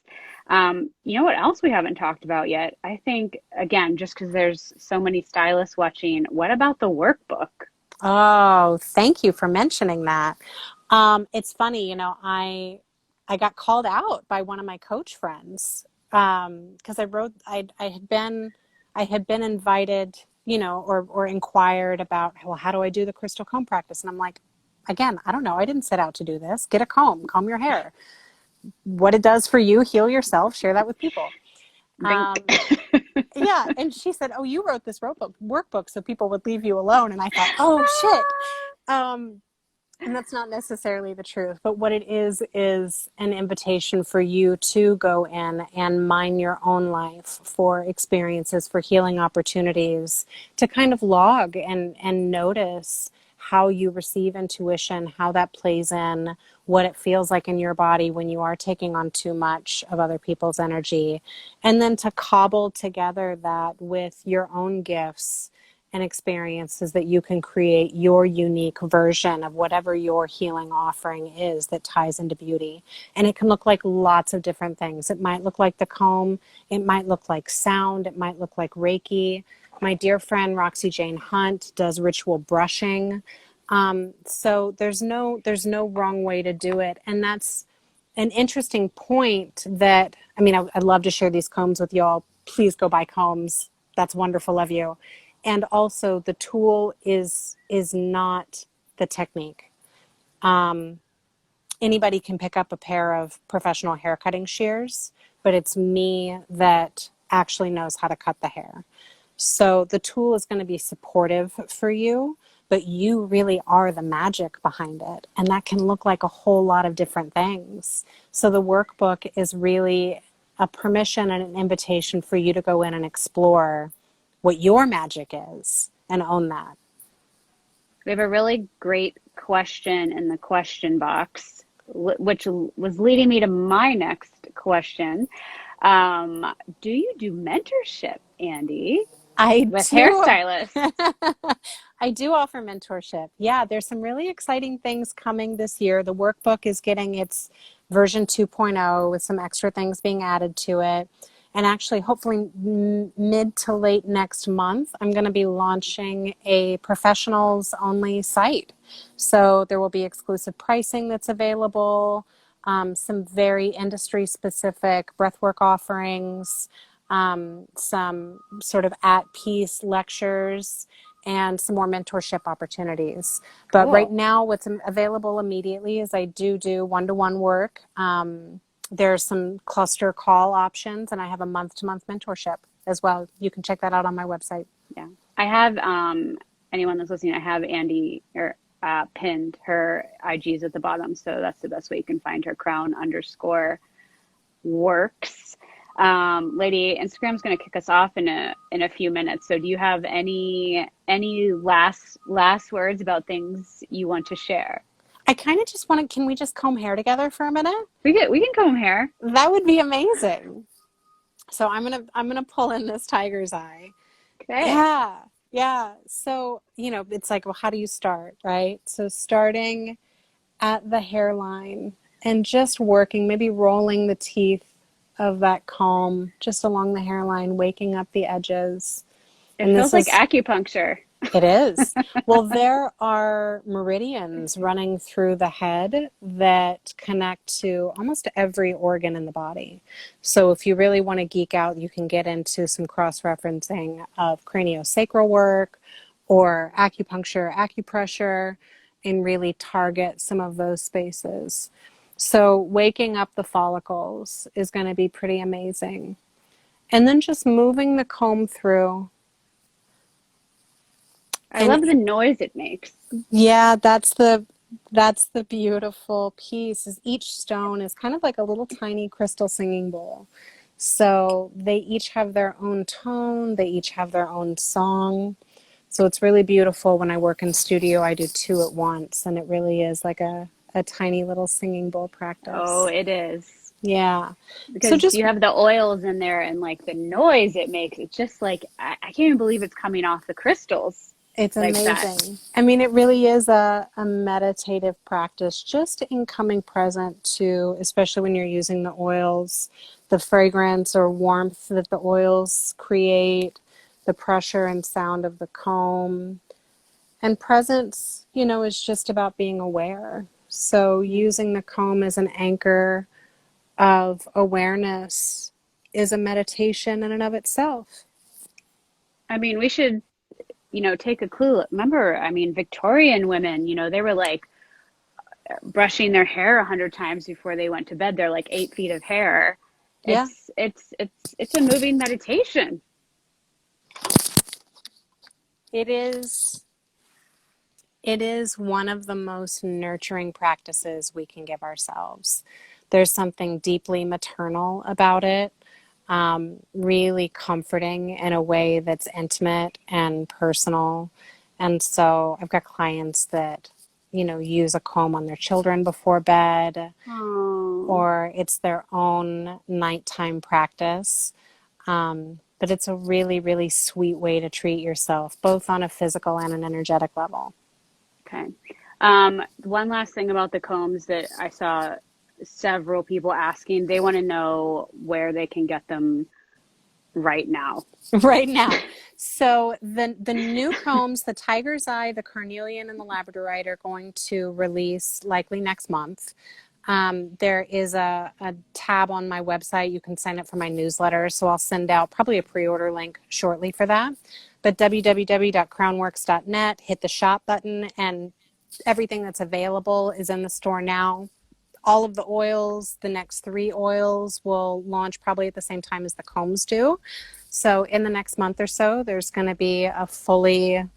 [SPEAKER 3] You know what else we haven't talked about yet? I think, again, just because there's so many stylists watching, what about the workbook?
[SPEAKER 2] Oh, thank you for mentioning that. It's funny, I got called out by one of my coach friends because I had been invited, or inquired about, well, how do I do the crystal comb practice? And I'm like, again, I don't know. I didn't set out to do this. Get a comb your hair. What it does for you, heal yourself, share that with people. Yeah, and she said, "Oh, you wrote this workbook so people would leave you alone." And I thought, "Oh shit." And that's not necessarily the truth, but what it is an invitation for you to go in and mine your own life for experiences, for healing opportunities, to kind of log and notice how you receive intuition, how that plays in, what it feels like in your body when you are taking on too much of other people's energy, and then to cobble together that with your own gifts and experiences that you can create your unique version of whatever your healing offering is that ties into beauty. And it can look like lots of different things. It might look like the comb. It might look like sound. It might look like Reiki. My dear friend Roxy Jane Hunt does ritual brushing. So there's no wrong way to do it. And that's an interesting point that, I'd love to share these combs with y'all. Please go buy combs. That's wonderful of you. And also the tool is not the technique. Anybody can pick up a pair of professional hair cutting shears, but it's me that actually knows how to cut the hair. So the tool is going to be supportive for you, but you really are the magic behind it. And that can look like a whole lot of different things. So the workbook is really a permission and an invitation for you to go in and explore what your magic is and own that.
[SPEAKER 3] We have a really great question in the question box, which was leading me to my next question. Do you do mentorship, Andi? With hairstylists?
[SPEAKER 2] I do offer mentorship. Yeah, there's some really exciting things coming this year. The workbook is getting its version 2.0 with some extra things being added to it. And actually, hopefully mid to late next month, I'm going to be launching a professionals only site. So there will be exclusive pricing that's available, some very industry specific breathwork offerings, some sort of at peace lectures, and some more mentorship opportunities. But
[SPEAKER 3] Cool.
[SPEAKER 2] Right now, what's available immediately is I do one-to-one work. There's some cluster call options, and I have a month-to-month mentorship as well. You can check that out on my website.
[SPEAKER 3] Yeah. I have, anyone that's listening, I have Andi pinned. Her IG's at the bottom, so that's the best way you can find her, crown_works. Lady, Instagram's going to kick us off in a few minutes. So do you have any last words about things you want to share?
[SPEAKER 2] I kind of just want to, can we just comb hair together for a minute?
[SPEAKER 3] We can comb hair.
[SPEAKER 2] That would be amazing. So I'm going to pull in this tiger's eye.
[SPEAKER 3] Okay.
[SPEAKER 2] Yeah. So, it's like, well, how do you start, right? So starting at the hairline and just working, maybe rolling the teeth of that comb just along the hairline, waking up the edges.
[SPEAKER 3] It feels like acupuncture.
[SPEAKER 2] It is. Well, there are meridians running through the head that connect to almost every organ in the body. So if you really want to geek out, you can get into some cross-referencing of craniosacral work or acupuncture, acupressure, and really target some of those spaces. So waking up the follicles is going to be pretty amazing. And then just moving the comb through.
[SPEAKER 3] I love the noise it makes.
[SPEAKER 2] Yeah, that's the That's the beautiful piece, is each stone is kind of like a little tiny crystal singing bowl. So they each have their own tone, they each have their own song. So it's really beautiful. When I work in studio, I do two at once, and it really is like a tiny little singing bowl
[SPEAKER 3] Oh,
[SPEAKER 2] practice.
[SPEAKER 3] it is.
[SPEAKER 2] Yeah. So
[SPEAKER 3] Because
[SPEAKER 2] just
[SPEAKER 3] you have the oils in there and like the noise it makes. It's just like, I can't even believe it's coming off the crystals
[SPEAKER 2] it's
[SPEAKER 3] like that.
[SPEAKER 2] amazing. I mean, it really is a meditative practice, just in coming present to, especially when you're using the oils, the fragrance or warmth that the oils create, the pressure and sound of the comb. And presence, is just about being aware. So using the comb as an anchor of awareness is a meditation in and of itself.
[SPEAKER 3] I mean, we should, take a clue. Remember, I mean, Victorian women, they were like brushing their hair 100 times before they went to bed. They're like 8 feet of hair.
[SPEAKER 2] Yeah.
[SPEAKER 3] It's a moving meditation.
[SPEAKER 2] It is. It is one of the most nurturing practices we can give ourselves. There's something deeply maternal about it, really comforting in a way that's intimate and personal. And so I've got clients that, use a comb on their children before bed, or it's their own nighttime practice. But it's a really, really sweet way to treat yourself, both on a physical and an energetic level.
[SPEAKER 3] Okay. One last thing about the combs that I saw several people asking, they want to know where they can get them right now.
[SPEAKER 2] Right now. So the new combs, the Tiger's Eye, the Carnelian, and the Labradorite are going to release likely next month. There is a tab on my website. You can sign up for my newsletter. So I'll send out probably a pre-order link shortly for that. But www.crownworks.net, hit the shop button, and everything that's available is in the store now. All of the oils, the next 3 oils will launch probably at the same time as the combs do. So in the next month or so, there's going to be a fully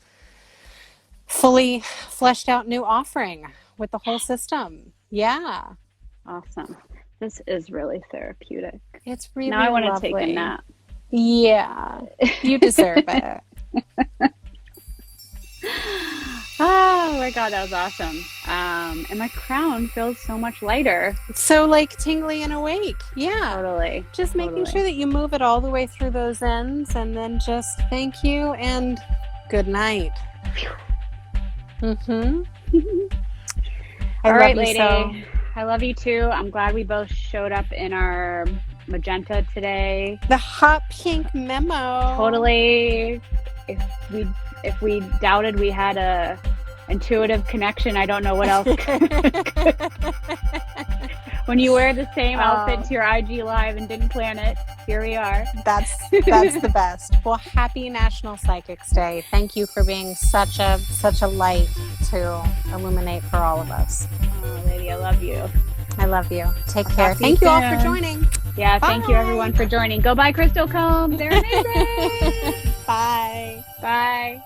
[SPEAKER 2] fleshed out new offering with the whole system. Yeah.
[SPEAKER 3] Awesome. This is really therapeutic.
[SPEAKER 2] It's really
[SPEAKER 3] now I want
[SPEAKER 2] lovely.
[SPEAKER 3] to take a nap.
[SPEAKER 2] Yeah. You deserve it.
[SPEAKER 3] Oh my God, that was awesome. And my crown feels so much lighter.
[SPEAKER 2] So like tingly and awake. Yeah.
[SPEAKER 3] Totally.
[SPEAKER 2] Just making sure that you move it all the way through those ends, and then just thank you and good night. Mm-hmm.
[SPEAKER 3] All right, lady. I love you too. I'm glad we both showed up in our magenta today.
[SPEAKER 2] The hot pink memo.
[SPEAKER 3] Totally. If we doubted we had a intuitive connection, I don't know what else. When you wear the same outfit to your IG live and didn't plan it, here we are.
[SPEAKER 2] That's the best. Well, happy National Psychics Day. Thank you for being such a light to illuminate for all of us.
[SPEAKER 3] Oh, lady, I love you.
[SPEAKER 2] I love you. Take care. Thank you all for joining.
[SPEAKER 3] Yeah, thank you everyone for joining. Go buy crystal combs. They're amazing.
[SPEAKER 2] Bye.
[SPEAKER 3] Bye.